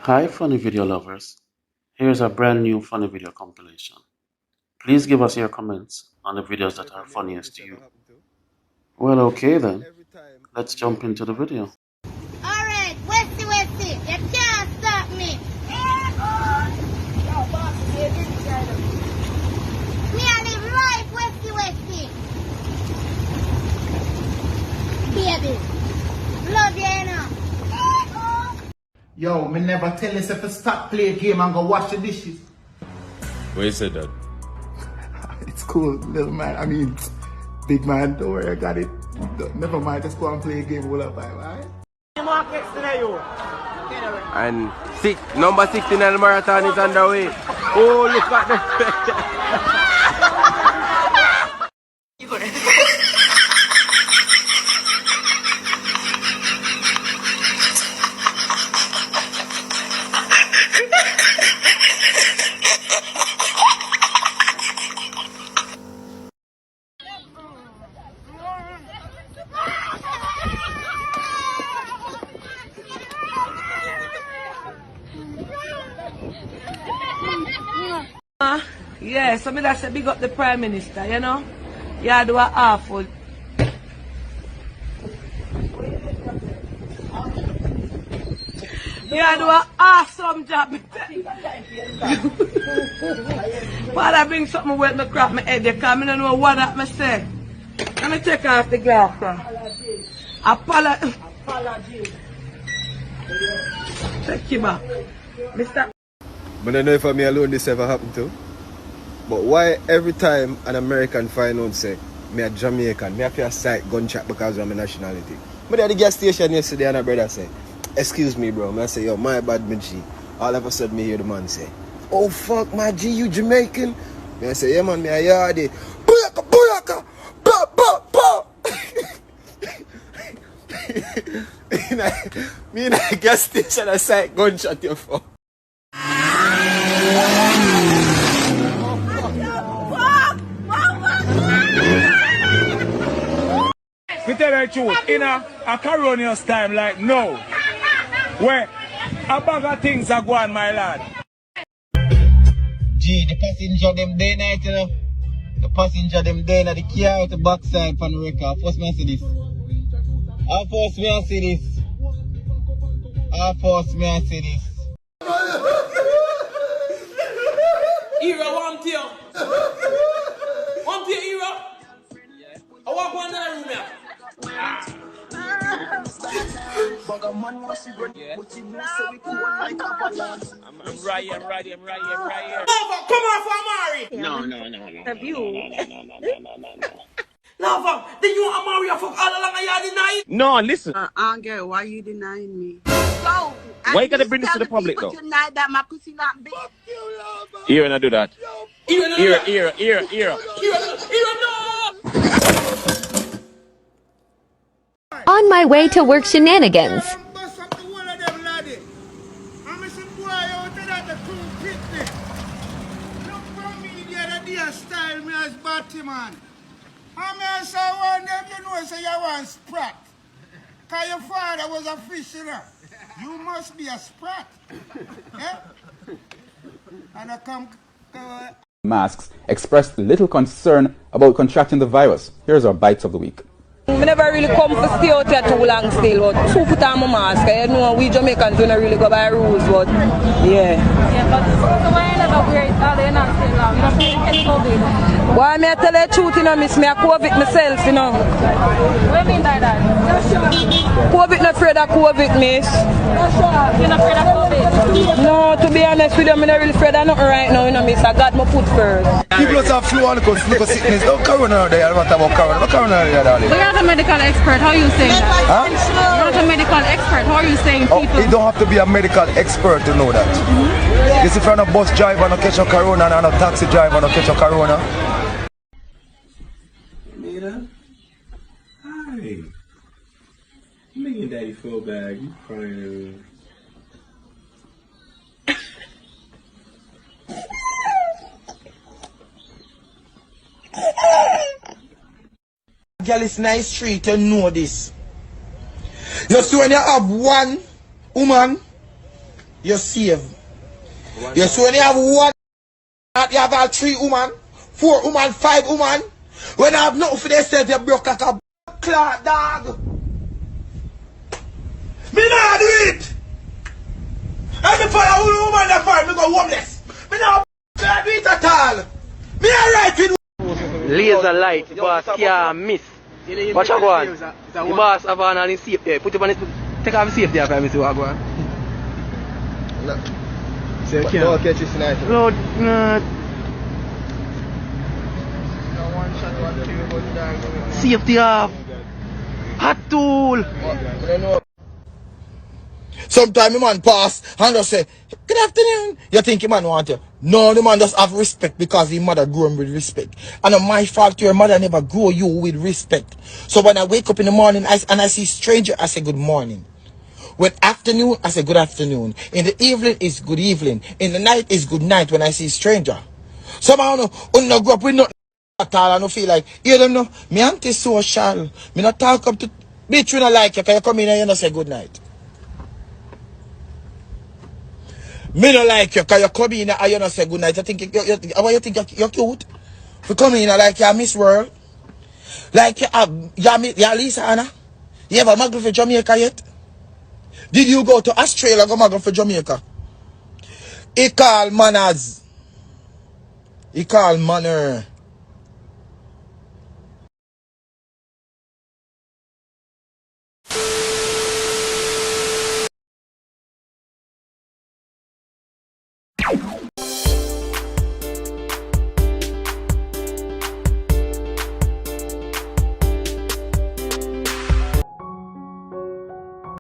Hi funny video lovers, here's a brand new funny video compilation. Please give us your comments on the videos that are funniest to you. Well, okay then, let's jump into the video. Alright, Westy, you can't stop me. Me I live life, Westy. Baby, love you enough. Yo, me never tell us if to stop play a game and go wash the dishes. Where you said that? It's cool, little man. I mean, big man, don't worry, I got it. Never mind, let's go and play a game all the time, alright? And number 69 marathon is underway. Oh, look at the Yeah, so me that say big up the Prime Minister, you know? Yeah, do a awful. Yeah, do a awesome job. But I bring something with me crap my head, because I don't know what that me say. Let me take off the glass. Apology. Take you back. Mr. I don't know if me alone this ever happened to. But why every time an American find out say me a Jamaican, me have to sight gunshot because of my nationality. But at the gas station yesterday and a brother say, excuse me bro, I say, yo, my bad, my G. All of a sudden me hear the man say, oh fuck my G, you Jamaican? Me I say, yeah man, me a yardie. Booyaka, ba ba ba. Me in a gas station I sight gunshot your fuck. We tell the truth, in a Caronius time like no, where a bag of things are going, my lad. Gee, the passenger them day night, you know. The passenger them day night, the car out the backside from the record. First me I see this. First me I see this. Era, one tier. One tier, Era. I walk one in the room here. I'm right. Lover, come on for Amari. No. Have you? Lover, then you want Amari fuck all along a yard night? No, listen. Girl, why you denying me? So, Why you gotta bring this to the public though? Tonight that my pussy not big. Here and I do that. Here. On my way to work shenanigans. Because your father was a fisher. You must be a sprat. Yeah? And I come... Masks expressed little concern about contracting the virus. Here's our bites of the week. I never really come for stay out here too long still, but two put on my mask. You know, we Jamaicans don't really go by rules, but yeah. Yeah, but so why you never wear it all day not stay long? You're not getting COVID. Why me I tell you the truth, you know, miss me I COVID myself, you know. What do you mean by that? COVID not afraid of COVID, miss. You're not afraid of COVID? No, to be honest with you, I'm not really afraid of nothing right now, you know, miss. I got my foot first. People have flu and look at sickness. Don't corona there. I don't talk about corona. What corona there, darling? But you're not a medical expert. How are you saying that? Huh? You're not a medical expert. How are you saying people? You don't have to be a medical expert to know that. You see, if you're a bus driver, no catch a corona, and a taxi driver, no catch a corona. Nita? Hi. Make your daddy feel bad. You crying. Girl, it's nice street, you know this. You see when you have one woman, you save. You so when you have one, you have all 3 women, 4 women, 5 women. When I have nothing for themselves, you broke like a clock, dog. Me not do it. Every for a woman that find me go homeless. Me not do it at all. Me not right with laser light, the boss can't miss. Watch out, go on. The boss have on all his safety. Put it on his, take off his safety after me to go on. So you can't catch this tonight. Lord, safety off. Hot tool. Sometimes the man pass and just say, good afternoon. You think the man want you? No, the man just have respect because his mother grew him with respect. And it's my fault your mother never grew you with respect. So when I wake up in the morning and I see stranger, I say good morning. When afternoon, I say good afternoon. In the evening, it's good evening. In the night, it's good night when I see stranger. Somehow, no grow up with nothing at all. I don't feel like, you don't know, me anti-social. Me not talk up to, bitch, you not like you, can you come in and you not say good night? Me not like you, cause you come in and you not say good night. You think you think you're cute? You come in and like you're Miss World. Like you're Lisa Anna. You ever muggle for Jamaica yet? Did you go to Australia go muggle for Jamaica? He call manners. He call manner.